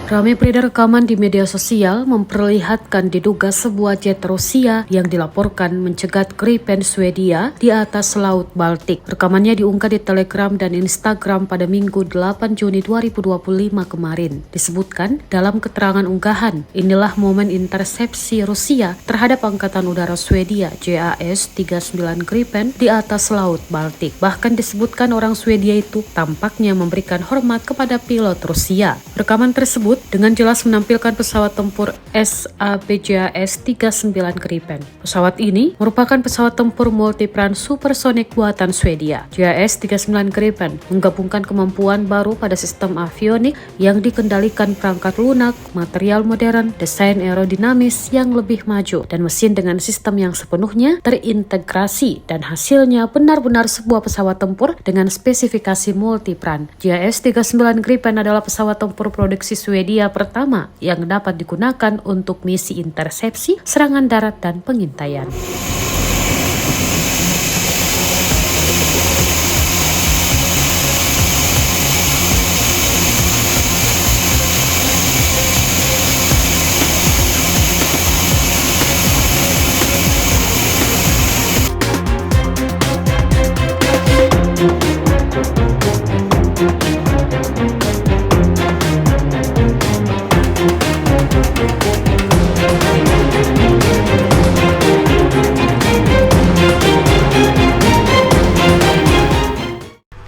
Ramai beredar rekaman di media sosial memperlihatkan diduga sebuah jet Rusia yang dilaporkan mencegat Gripen Swedia di atas Laut Baltik. Rekamannya diunggah di Telegram dan Instagram pada Minggu 8 Juni 2025 kemarin. Disebutkan dalam keterangan unggahan, inilah momen intersepsi Rusia terhadap Angkatan Udara Swedia JAS-39 Gripen di atas Laut Baltik. Bahkan disebutkan orang Swedia itu tampaknya memberikan hormat kepada pilot Rusia. Rekaman tersebut dengan jelas menampilkan pesawat tempur SABJAS-39 Gripen. Pesawat ini merupakan pesawat tempur multiperan supersonik buatan Swedia. JAS-39 Gripen menggabungkan kemampuan baru pada sistem avionik yang dikendalikan perangkat lunak, material modern, desain aerodinamis yang lebih maju, dan mesin dengan sistem yang sepenuhnya terintegrasi, dan hasilnya benar-benar sebuah pesawat tempur dengan spesifikasi multiperan. JAS-39 Gripen adalah pesawat tempur produksi Swedia pertama yang dapat digunakan untuk misi intersepsi, serangan darat, dan pengintaian.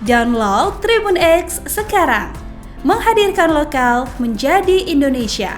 Download Tribun X sekarang, menghadirkan lokal menjadi Indonesia.